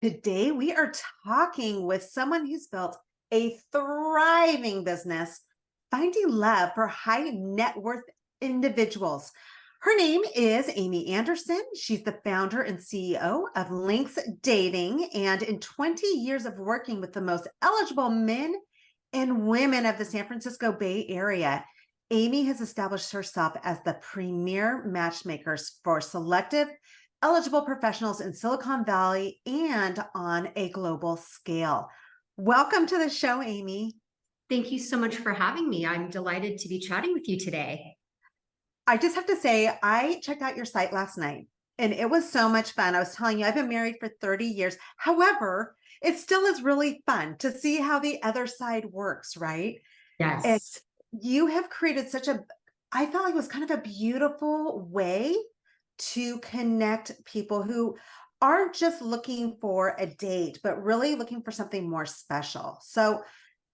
Today, we are talking with someone who's built a thriving business, finding love for high net worth individuals. Her name is Amy Andersen. She's the founder and CEO of Linx Dating. And in 20 years of working with the most eligible men and women of the San Francisco Bay Area, Amy has established herself as the premier matchmakers for selective eligible professionals in Silicon Valley and on a global scale. Welcome to the show, Amy. Thank you so much for having me. I'm delighted to be chatting with you today. I just have to say, I checked out your site last night and it was so much fun. I was telling you, I've been married for 30 years. However, it still is really fun to see how the other side works, right? And Yes. you have created I felt like it was kind of a beautiful way to connect people who aren't just looking for a date, but really looking for something more special. So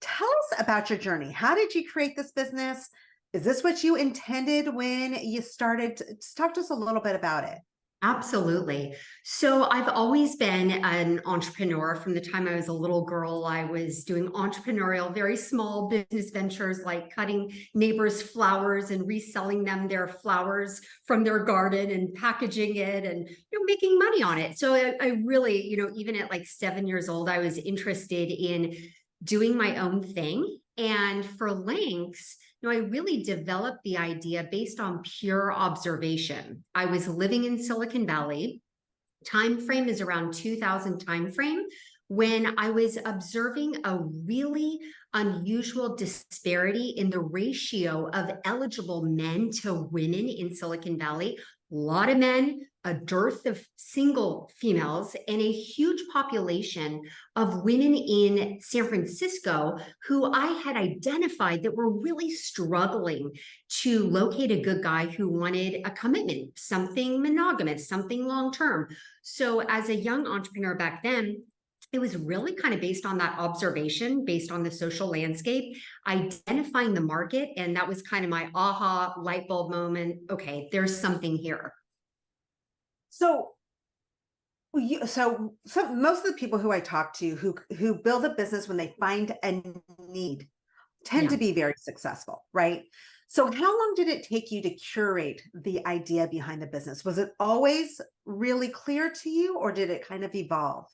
tell us about your journey. How did you create this business? Is this what you intended when you started? Just talk to us a little bit about it. Absolutely. So I've always been an entrepreneur from the time I was a little girl. I was doing entrepreneurial, very small business ventures like cutting neighbors' flowers and reselling them their flowers from their garden and packaging it and making money on it. So I really, even at like 7 years old, I was interested in doing my own thing. And for Links, I really developed the idea based on pure observation. I was living in Silicon Valley. Time frame is around 2000 time frame, when I was observing a really unusual disparity in the ratio of eligible men to women in Silicon Valley. A lot of men, a dearth of single females, and a huge population of women in San Francisco who I had identified that were really struggling to locate a good guy who wanted a commitment, something monogamous, something long-term. So as a young entrepreneur back then, it was really kind of based on that observation, based on the social landscape, identifying the market. And that was kind of my aha light bulb moment. Okay, there's something here. So most of the people who I talk to who build a business when they find a need tend Yeah. to be very successful, right? So how long did it take you to curate the idea behind the business? Was it always really clear to you, or did it kind of evolve?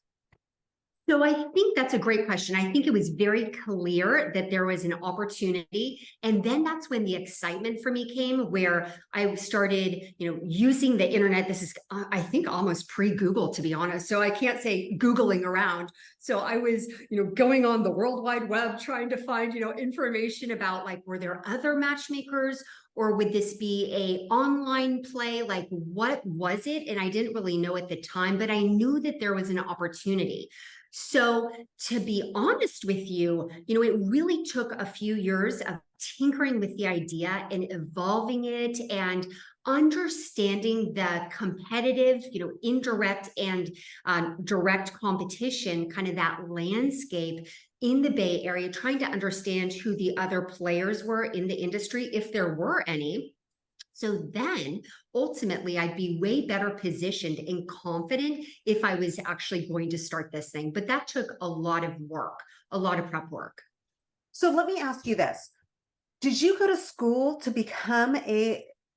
So I think that's a great question. I think it was very clear that there was an opportunity. And then that's when the excitement for me came, where I started, using the internet. This is, I think, almost pre-Google, to be honest. So I can't say Googling around. So I was, going on the World Wide Web, trying to find, information about, like, were there other matchmakers, or would this be a online play? Like, what was it? And I didn't really know at the time, but I knew that there was an opportunity. So to be honest with you, it really took a few years of tinkering with the idea and evolving it and understanding the competitive, indirect and direct competition, kind of that landscape in the Bay Area, trying to understand who the other players were in the industry, if there were any. So then ultimately I'd be way better positioned and confident if I was actually going to start this thing. But that took a lot of work, a lot of prep work. So let me ask you this. Did you go to school to become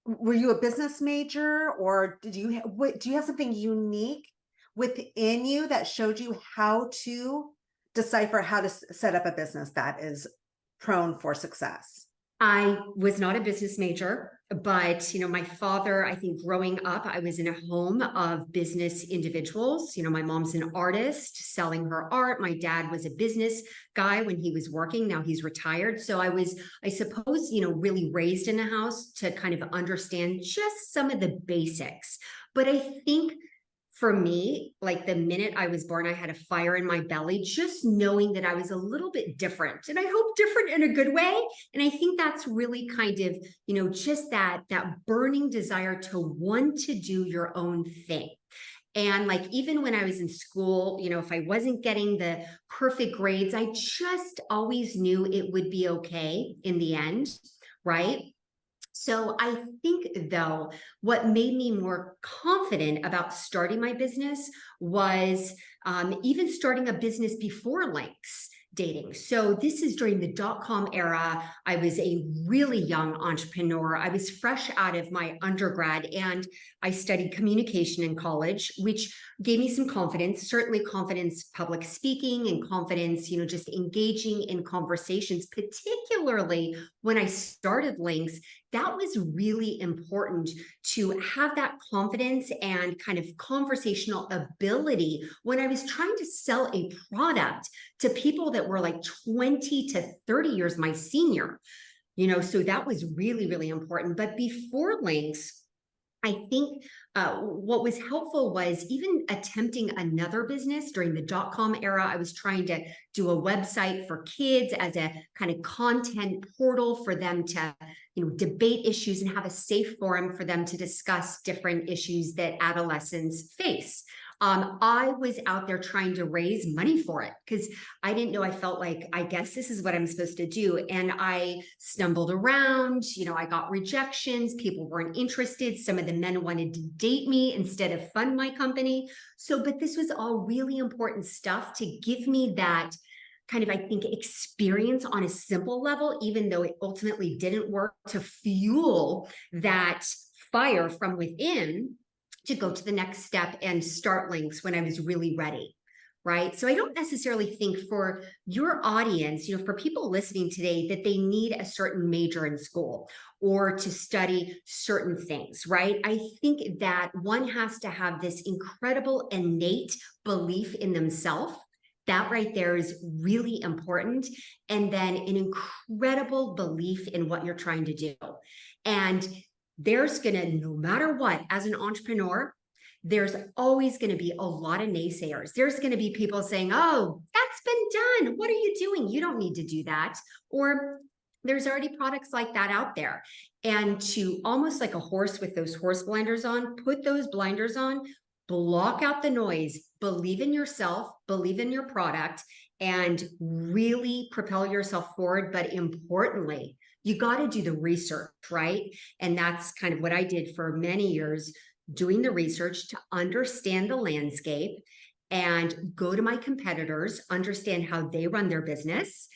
were you a business major, or do you have something unique within you that showed you how to decipher how to set up a business that is prone for success? I was not a business major, but my father, I think growing up, I was in a home of business individuals. My mom's an artist selling her art. My dad was a business guy when he was working. Now he's retired. So I was, I suppose, really raised in a house to kind of understand just some of the basics. But I think for me, like the minute I was born, I had a fire in my belly, just knowing that I was a little bit different, and I hope different in a good way. And I think that's really kind of, just that burning desire to want to do your own thing. And like, even when I was in school, if I wasn't getting the perfect grades, I just always knew it would be okay in the end, right? So I think, though, what made me more confident about starting my business was even starting a business before Linx Dating. So this is during the dot-com era. I was a really young entrepreneur. I was fresh out of my undergrad and I studied communication in college, which gave me some confidence, certainly confidence public speaking and confidence, just engaging in conversations, particularly when I started Linx. That was really important to have that confidence and kind of conversational ability when I was trying to sell a product to people that were like 20 to 30 years my senior, so that was really, really important. But before Linx, I think what was helpful was even attempting another business during the dot-com era. I was trying to do a website for kids as a kind of content portal for them to, debate issues and have a safe forum for them to discuss different issues that adolescents face. I was out there trying to raise money for it because I didn't know. I felt like, I guess this is what I'm supposed to do. And I stumbled around, I got rejections. People weren't interested. Some of the men wanted to date me instead of fund my company. But this was all really important stuff to give me that kind of, I think, experience on a simple level, even though it ultimately didn't work, to fuel that fire from within to go to the next step and start Linx when I was really ready, right? So I don't necessarily think for your audience, for people listening today, that they need a certain major in school or to study certain things, right? I think that one has to have this incredible innate belief in themselves. That right there is really important. And then an incredible belief in what you're trying to do. And there's going to, no matter what, as an entrepreneur, there's always going to be a lot of naysayers. There's going to be people saying, oh, that's been done. What are you doing? You don't need to do that. Or there's already products like that out there. And to almost like a horse with those horse blinders on, put those blinders on, block out the noise, believe in yourself, believe in your product, and really propel yourself forward. But importantly, you got to do the research, right? And that's kind of what I did for many years, doing the research to understand the landscape and go to my competitors, understand how they run their business,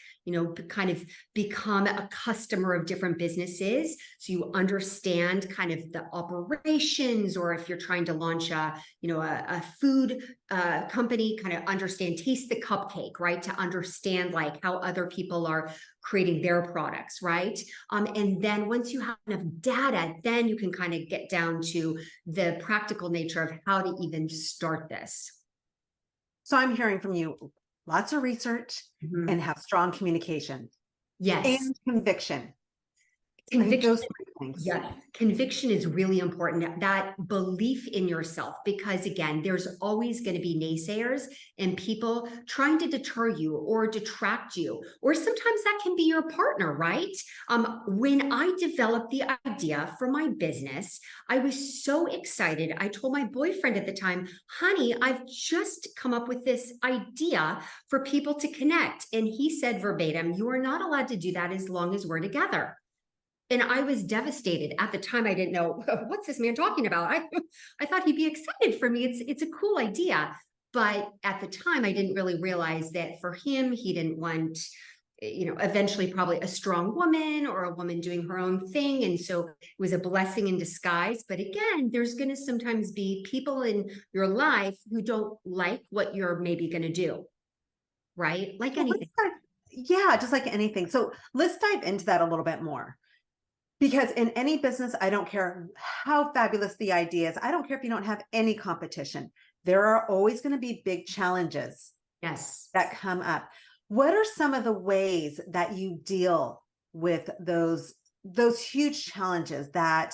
kind of become a customer of different businesses. So you understand kind of the operations, or if you're trying to launch a food company, kind of understand, taste the cupcake, right? To understand like how other people are creating their products, right? And then once you have enough data, then you can kind of get down to the practical nature of how to even start this. So I'm hearing from you lots of research and have strong communication. Yes. And conviction. Conviction. Those things. Yes, conviction is really important. That belief in yourself, because again, there's always going to be naysayers and people trying to deter you or detract you, or sometimes that can be your partner, right? When I developed the idea for my business, I was so excited. I told my boyfriend at the time, honey, I've just come up with this idea for people to connect. And he said verbatim, you are not allowed to do that as long as we're together. And I was devastated. At the time, I didn't know, what's this man talking about? I thought he'd be excited for me. It's a cool idea. But at the time, I didn't really realize that for him, he didn't want, eventually probably a strong woman or a woman doing her own thing. And so it was a blessing in disguise. But again, there's going to sometimes be people in your life who don't like what you're maybe going to do, right? Like anything. Yeah, just like anything. So let's dive into that a little bit more. Because in any business, I don't care how fabulous the idea is. I don't care if you don't have any competition. There are always going to be big challenges that come up. What are some of the ways that you deal with those huge challenges that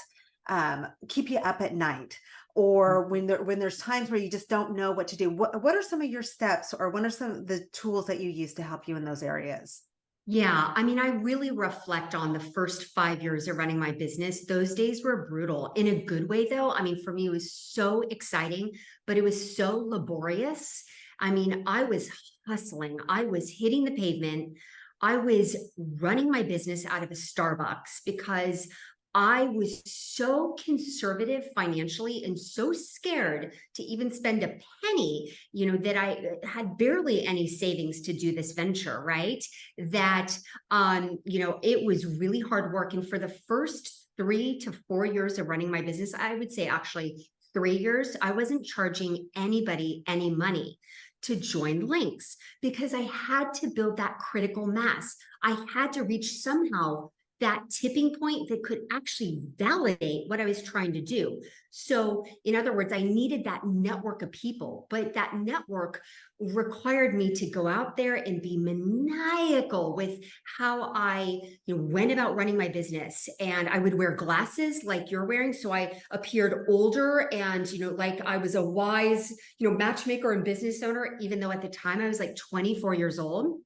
keep you up at night? Or when there's times where you just don't know what to do? What are some of your steps, or what are some of the tools that you use to help you in those areas? Yeah, I mean, I really reflect on the first 5 years of running my business. Those days were brutal in a good way, though. I mean, for me, it was so exciting, but it was so laborious. I mean, I was hustling, I was hitting the pavement, I was running my business out of a Starbucks because I was so conservative financially and so scared to even spend a penny, that I had barely any savings to do this venture, right? That, it was really hard work. And for the first 3 to 4 years of running my business, I would say actually 3 years, I wasn't charging anybody any money to join Linx because I had to build that critical mass. I had to reach somehow that tipping point that could actually validate what I was trying to do. So, in other words, I needed that network of people, but that network required me to go out there and be maniacal with how I went about running my business. And I would wear glasses like you're wearing. So I appeared older and, like I was a wise, matchmaker and business owner, even though at the time I was like 24 years old.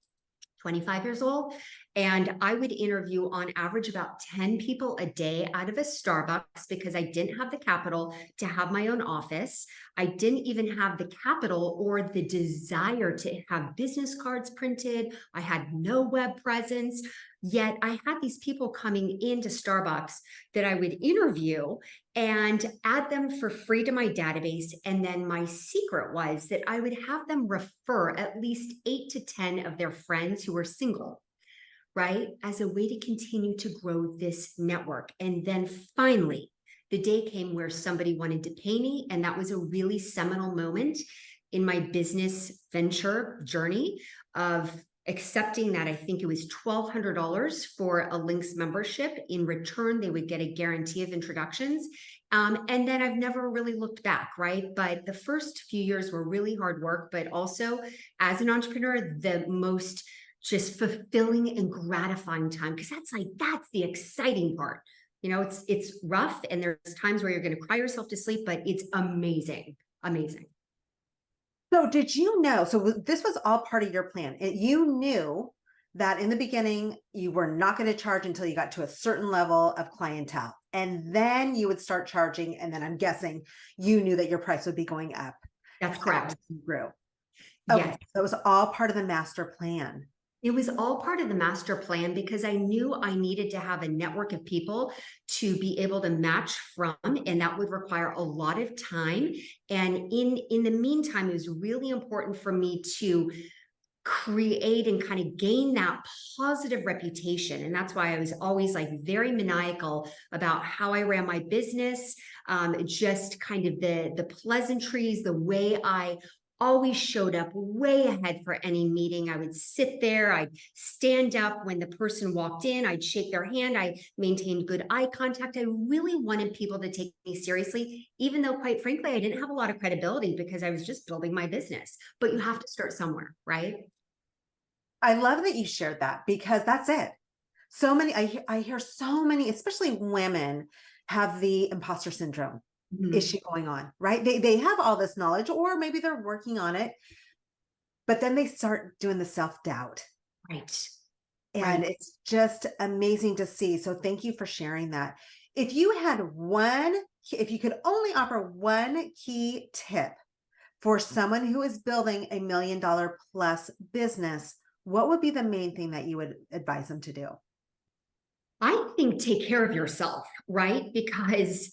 25 years old. And I would interview on average about 10 people a day out of a Starbucks because I didn't have the capital to have my own office. I didn't even have the capital or the desire to have business cards printed. I had no web presence. Yet I had these people coming into Starbucks that I would interview and add them for free to my database. And then my secret was that I would have them refer at least 8 to 10 of their friends who were single, right? As a way to continue to grow this network. And then finally, the day came where somebody wanted to pay me. And that was a really seminal moment in my business venture journey of accepting that. I think it was $1,200 for a Linx membership. In return, they would get a guarantee of introductions. And then I've never really looked back, right? But the first few years were really hard work, but also as an entrepreneur, the most just fulfilling and gratifying time, because that's the exciting part. It's rough and there's times where you're going to cry yourself to sleep, but it's amazing. Amazing. So did you know, so this was all part of your plan. You knew that in the beginning, you were not going to charge until you got to a certain level of clientele. And then you would start charging. And then I'm guessing you knew that your price would be going up. That's correct. As you grew. Okay. Yes. That was all part of the master plan. It was all part of the master plan because I knew I needed to have a network of people to be able to match from, and that would require a lot of time. And in the meantime, it was really important for me to create and kind of gain that positive reputation. And that's why I was always like very maniacal about how I ran my business, just kind of the pleasantries, the way I always showed up way ahead for any meeting. I would sit there, I'd stand up when the person walked in, I'd shake their hand, I maintained good eye contact. I really wanted people to take me seriously, even though quite frankly, I didn't have a lot of credibility because I was just building my business. But you have to start somewhere, right? I love that you shared that because that's it. So many, I hear so many, especially women, have the imposter syndrome issue going on, right? They have all this knowledge, or maybe they're working on it, but then they start doing the self-doubt. Right. And Right. it's just amazing to see. So thank you for sharing that. If you could only offer one key tip for someone who is building $1 million plus business, what would be the main thing that you would advise them to do? I think take care of yourself, right? Because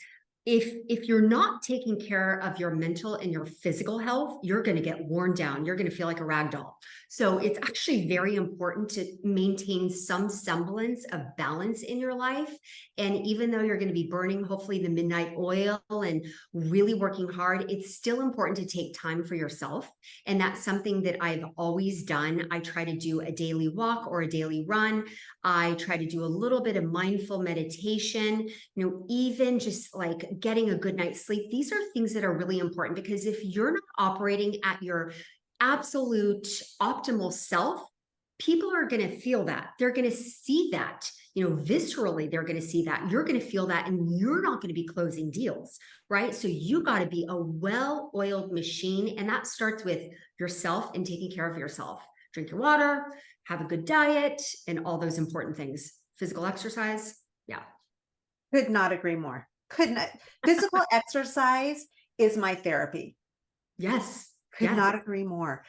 if you're not taking care of your mental and your physical health, you're going to get worn down. You're going to feel like a rag doll. So it's actually very important to maintain some semblance of balance in your life. And even though you're going to be burning, hopefully, the midnight oil and really working hard, it's still important to take time for yourself. And that's something that I've always done. I try to do a daily walk or a daily run. I try to do a little bit of mindful meditation, even just like getting a good night's sleep. These are things that are really important because if you're not operating at your absolute optimal self, people are going to feel that. They're going to see that, viscerally, they're going to see that. You're going to feel that, and you're not going to be closing deals, right? So you got to be a well-oiled machine. And that starts with yourself and taking care of yourself. Drink your water, have a good diet, and all those important things. Physical exercise. Yeah. Could not agree more. Could not. Physical exercise is my therapy. Yes. Could not agree more.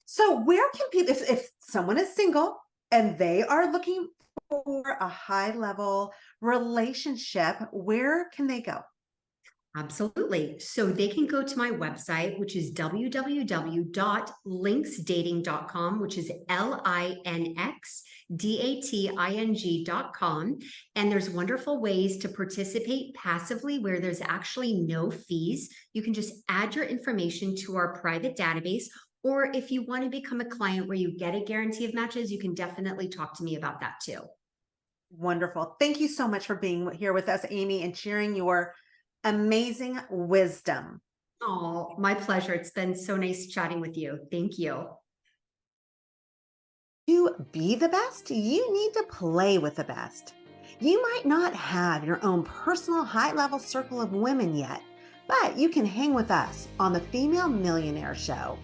So where can people, if someone is single and they are looking for a high level relationship, where can they go? Absolutely. So they can go to my website, which is www.linxdating.com, which is LINXDATING.com. And there's wonderful ways to participate passively where there's actually no fees. You can just add your information to our private database. Or if you want to become a client where you get a guarantee of matches, you can definitely talk to me about that too. Wonderful. Thank you so much for being here with us, Amy, and sharing your amazing wisdom. Oh, my pleasure. It's been so nice chatting with you. Thank you. To be the best, you need to play with the best. You might not have your own personal high level circle of women yet, but you can hang with us on the Female Millionaire Show.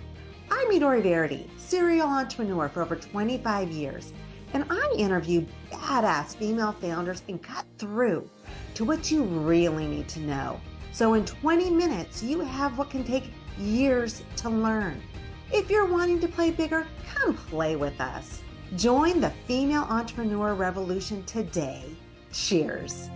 I'm Midori Verity, serial entrepreneur for over 25 years, and I interview badass female founders and cut through to what you really need to know. So in 20 minutes, you have what can take years to learn. If you're wanting to play bigger, come play with us. Join the female entrepreneur revolution today. Cheers.